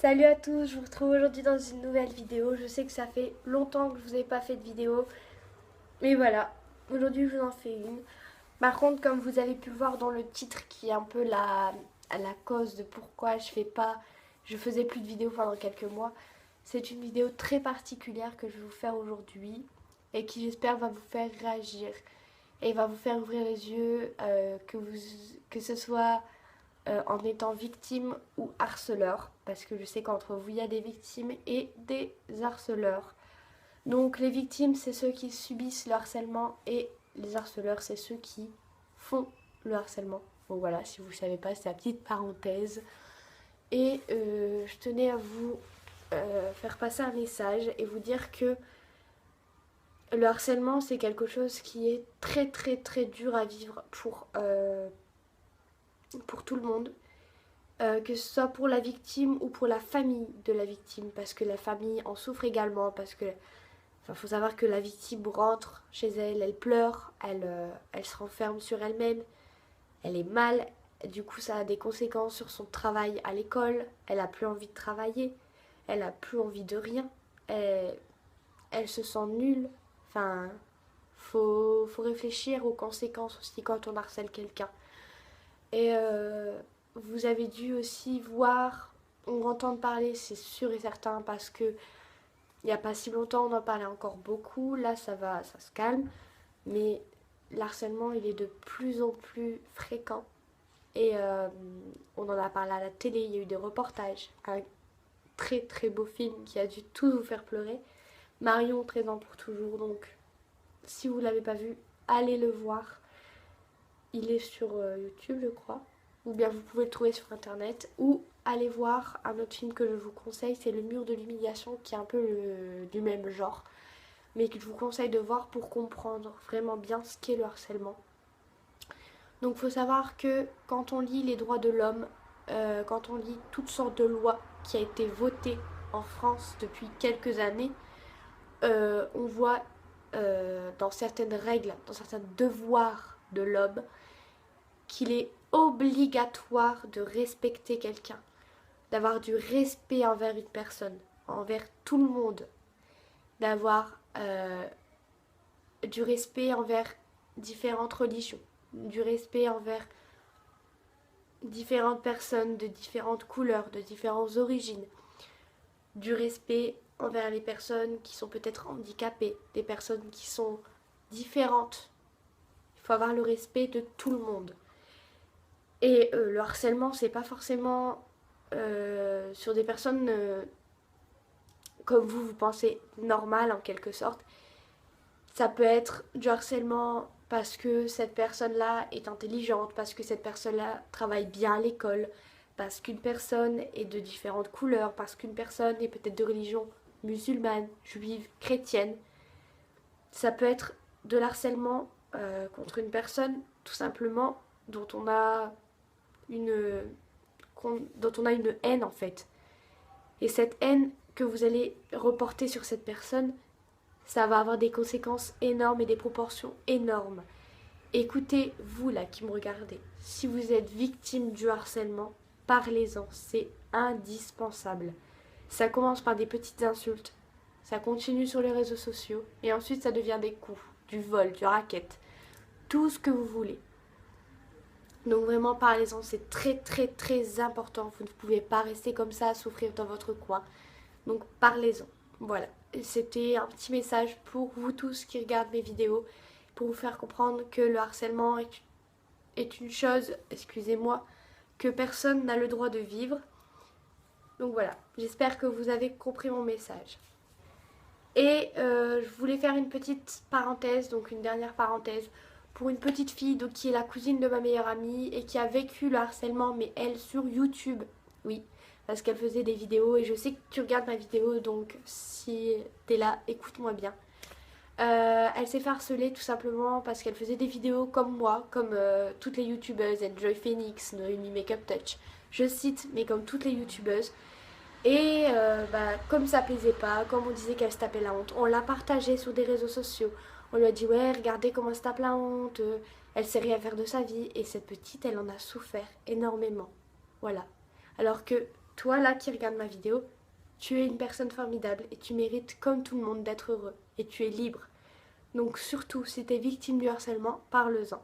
Salut à tous, je vous retrouve aujourd'hui dans une nouvelle vidéo. Je sais que ça fait longtemps que je vous ai pas fait de vidéo, mais voilà, aujourd'hui je vous en fais une. Par contre, comme vous avez pu le voir dans le titre, qui est un peu la cause de pourquoi je faisais plus de vidéos pendant quelques mois, c'est une vidéo très particulière que je vais vous faire aujourd'hui et qui j'espère va vous faire réagir et va vous faire ouvrir les yeux, que ce soit en étant victime ou harceleur, parce que je sais qu'entre vous, il y a des victimes et des harceleurs. Donc les victimes, c'est ceux qui subissent le harcèlement et les harceleurs, c'est ceux qui font le harcèlement. Donc voilà, si vous ne savez pas, c'est la petite parenthèse. Et je tenais à vous faire passer un message et vous dire que le harcèlement, c'est quelque chose qui est très très très dur à vivre pour tout le monde. Que ce soit pour la victime ou pour la famille de la victime, parce que la famille en souffre également, parce que faut savoir que la victime rentre chez elle, elle pleure, elle se renferme sur elle-même, elle est mal, du coup ça a des conséquences sur son travail à l'école, elle a plus envie de travailler, elle a plus envie de rien, elle se sent nulle, enfin faut réfléchir aux conséquences aussi quand on harcèle quelqu'un. Et vous avez dû aussi voir ou entendre parler, c'est sûr et certain, parce que il n'y a pas si longtemps on en parlait encore beaucoup, là ça se calme, mais l'harcèlement il est de plus en plus fréquent. Et on en a parlé à la télé, il y a eu des reportages, un très très beau film qui a dû tous vous faire pleurer, Marion 13 ans pour toujours, donc si vous ne l'avez pas vu, allez le voir. Il est sur YouTube, je crois. Ou bien vous pouvez le trouver sur internet. Ou allez voir un autre film que je vous conseille, c'est Le Mur de l'Humiliation, qui est un peu du même genre. Mais que je vous conseille de voir pour comprendre vraiment bien ce qu'est le harcèlement. Donc il faut savoir que quand on lit les droits de l'homme, quand on lit toutes sortes de lois qui ont été votées en France depuis quelques années, on voit dans certaines règles, dans certains devoirs de l'homme, qu'il est obligatoire de respecter quelqu'un, d'avoir du respect envers une personne, envers tout le monde, d'avoir du respect envers différentes religions, du respect envers différentes personnes de différentes couleurs, de différentes origines, du respect envers les personnes qui sont peut-être handicapées, des personnes qui sont différentes. Il faut avoir le respect de tout le monde. Et le harcèlement, c'est pas forcément sur des personnes comme vous pensez normal en quelque sorte. Ça peut être du harcèlement parce que cette personne-là est intelligente, parce que cette personne-là travaille bien à l'école, parce qu'une personne est de différentes couleurs, parce qu'une personne est peut-être de religion musulmane, juive, chrétienne. Ça peut être de l'harcèlement contre une personne tout simplement dont on a une haine en fait. Et cette haine que vous allez reporter sur cette personne, ça va avoir des conséquences énormes et des proportions énormes. Écoutez, vous là qui me regardez, si vous êtes victime du harcèlement, parlez-en, c'est indispensable. Ça commence par des petites insultes, ça continue sur les réseaux sociaux, et ensuite ça devient des coups, du vol, du racket, tout ce que vous voulez. Donc vraiment parlez-en, c'est très très très important. Vous ne pouvez pas rester comme ça à souffrir dans votre coin. Donc parlez-en. Voilà. C'était un petit message pour vous tous qui regardent mes vidéos, pour vous faire comprendre que le harcèlement est une chose, excusez-moi, que personne n'a le droit de vivre. Donc voilà, j'espère que vous avez compris mon message. Et je voulais faire une petite parenthèse, donc une dernière parenthèse, pour une petite fille donc, qui est la cousine de ma meilleure amie et qui a vécu le harcèlement, mais elle sur YouTube. Oui, parce qu'elle faisait des vidéos et je sais que tu regardes ma vidéo, donc si t'es là, écoute-moi bien. Elle s'est fait harceler tout simplement parce qu'elle faisait des vidéos comme moi, comme toutes les youtubeuses, Enjoy Phoenix, Noémie Makeup Touch. Je cite, mais comme toutes les youtubeuses. Et comme ça plaisait pas, comme on disait qu'elle se tapait la honte, on l'a partagée sur des réseaux sociaux. On lui a dit ouais, regardez comment elle se tape la honte, elle sait rien faire de sa vie. Et cette petite, elle en a souffert énormément. Voilà. Alors que toi là qui regarde ma vidéo, tu es une personne formidable et tu mérites comme tout le monde d'être heureux et tu es libre. Donc surtout, si tu es victime du harcèlement, parle-en.